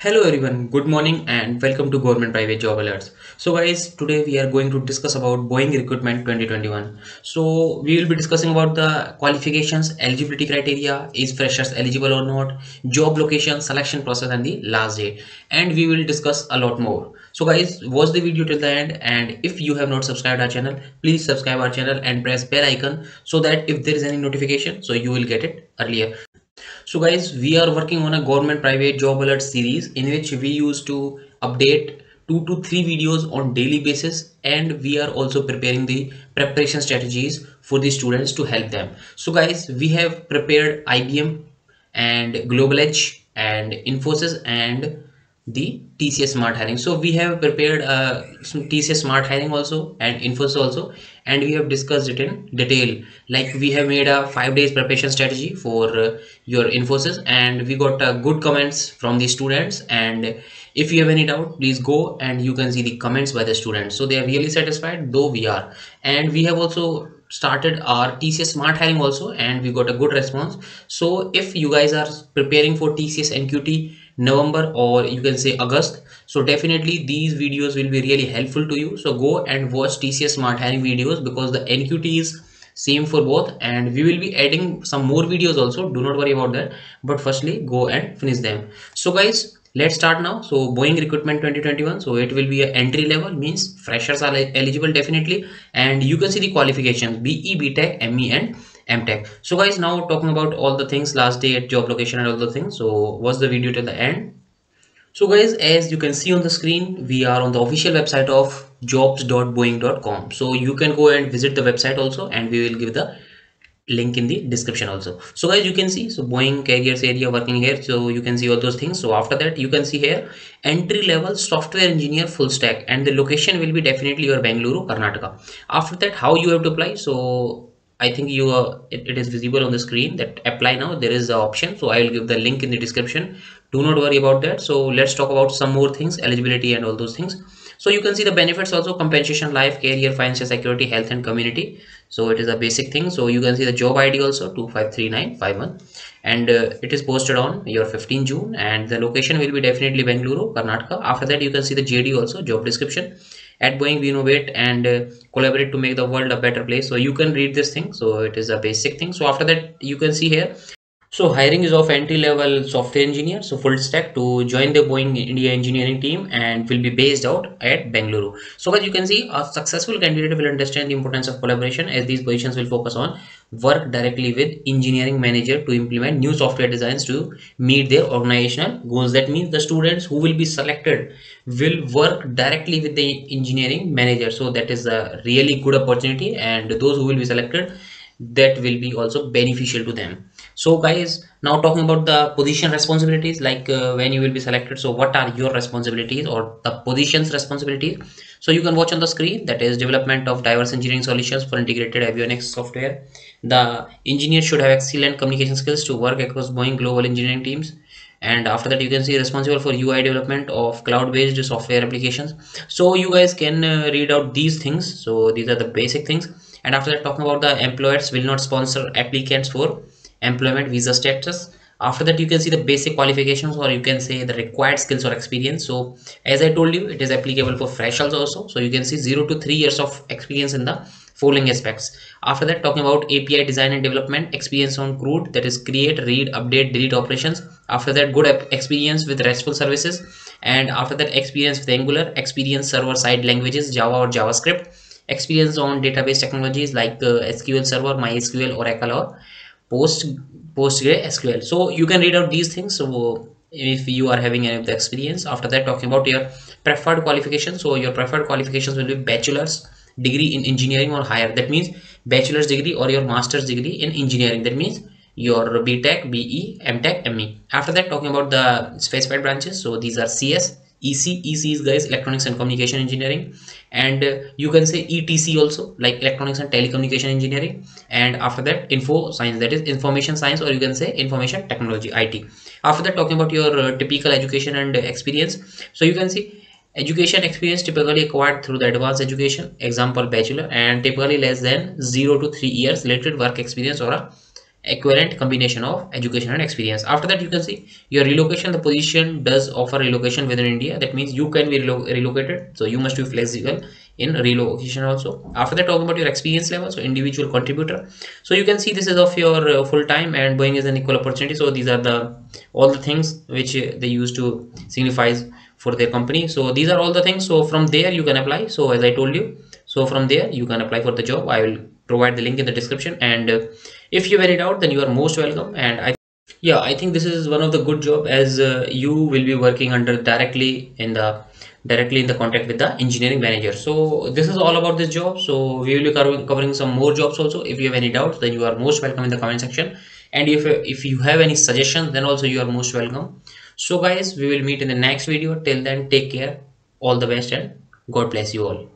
Hello everyone, good morning and welcome to Government Private Job Alerts. So guys, today we are going to discuss about Boeing Recruitment 2021. So we will be discussing about the qualifications, eligibility criteria, is freshers eligible or not, job location, selection process and the last date. And we will discuss a lot more. So guys, watch the video till the end, and if you have not subscribed our channel, please subscribe our channel and press bell icon so that if there is any notification, so you will get it earlier. So guys, we are working on a government private job alert series in which we used to update 2 to 3 videos on daily basis, and we are also preparing the preparation strategies for the students to help them. So guys, we have prepared IBM and Global Edge and Infosys and the TCS Smart Hiring. So we have prepared some TCS Smart Hiring also and Infosys also, and we have discussed it in detail. Like we have made a 5 days preparation strategy for your Infosys, and we got good comments from the students. And if you have any doubt, please go and you can see the comments by the students. So they are really satisfied, though we are. And we have also started our TCS Smart Hiring also, and we got a good response. So if you guys are preparing for TCS NQT November, or you can say August, so definitely these videos will be really helpful to you. So go and watch TCS Smart Hiring videos, because the NQT is same for both, and we will be adding some more videos also, do not worry about that. But firstly, go and finish them. So guys, let's start now. So Boeing Recruitment 2021, so it will be a entry level, means freshers are eligible definitely, and you can see the qualifications: BE, BTech, ME and MTech. So guys, now talking about all the things, last day at job location and all the things, so watch the video till the end. So guys, as you can see on the screen, we are on the official website of jobs.boeing.com. So you can go and visit the website also, and we will give the link in the description also. So guys, you can see, so Boeing careers area working here, so you can see all those things. So after that, you can see here entry level software engineer full stack, and the location will be definitely your Bengaluru, Karnataka. After that, how you have to apply? So I think it is visible on the screen that apply now. There is the option, so I will give the link in the description. Do not worry about that. So let's talk about some more things, eligibility and all those things. So you can see the benefits also: compensation, life, career, financial security, health and community. So it is a basic thing. So you can see the job ID also 253951, and it is posted on your 15 June, and the location will be definitely Bengaluru, Karnataka. After that, you can see the JD also, job description. At Boeing, we innovate and collaborate to make the world a better place. So you can read this thing. So it is a basic thing. So after that, you can see here, so hiring is of entry-level software engineer, so full stack, to join the Boeing India engineering team, and will be based out at Bengaluru. So as you can see, a successful candidate will understand the importance of collaboration, as these positions will focus on work directly with engineering manager to implement new software designs to meet their organizational goals. That means the students who will be selected will work directly with the engineering manager. So that is a really good opportunity, and those who will be selected, that will be also beneficial to them. So guys, now talking about the position responsibilities, like when you will be selected, so what are your responsibilities or the positions responsibilities? So you can watch on the screen, that is development of diverse engineering solutions for integrated avionics software. The engineer should have excellent communication skills to work across Boeing global engineering teams. And after that, you can see responsible for UI development of cloud-based software applications. So you guys can read out these things. So these are the basic things. And after that, talking about the employers will not sponsor applicants for employment visa status. After that, you can see the basic qualifications, or you can say the required skills or experience. So as I told you, it is applicable for freshers also. So you can see 0 to 3 years of experience in the following aspects. After that, talking about API design and development, experience on CRUD, that is create, read, update, delete operations. After that, good experience with RESTful services. And after that, experience with Angular, experience server side languages, Java or JavaScript, experience on database technologies like SQL Server, MySQL, Oracle, or Post PostgreSQL. So you can read out these things. So if you are having any of the experience. After that, talking about your preferred qualifications. So your preferred qualifications will be bachelor's degree in engineering or higher. That means bachelor's degree or your master's degree in engineering. That means your BTech, BE, MTech, ME. After that, talking about the specified branches. So these are CS, EC is guys electronics and communication engineering, and you can say ETC also, like electronics and telecommunication engineering. And after that, info science, that is information science, or you can say information technology, IT. After that, talking about your typical education and experience. So you can see education experience typically acquired through the advanced education, example bachelor, and typically less than 0 to 3 years related work experience or a equivalent combination of education and experience. After that, you can see your relocation. The position does offer relocation within India. That means you can be relocated, so you must be flexible in relocation also. After that, talking about your experience level, so individual contributor. So you can see this is of your full time, and Boeing is an equal opportunity. So these are the all the things which they use to signifies for their company. So these are all the things. So from there you can apply. So as I told you, so from there you can apply for the job. I will provide the link in the description, and if you have any doubt, then you are most welcome. And I think this is one of the good job, as you will be working under directly in the contact with the engineering manager. So this is all about this job. So we will be covering some more jobs also. If you have any doubts, then you are most welcome in the comment section. And if you have any suggestions, then also you are most welcome. So guys, we will meet in the next video. Till then, take care, all the best, and God bless you all.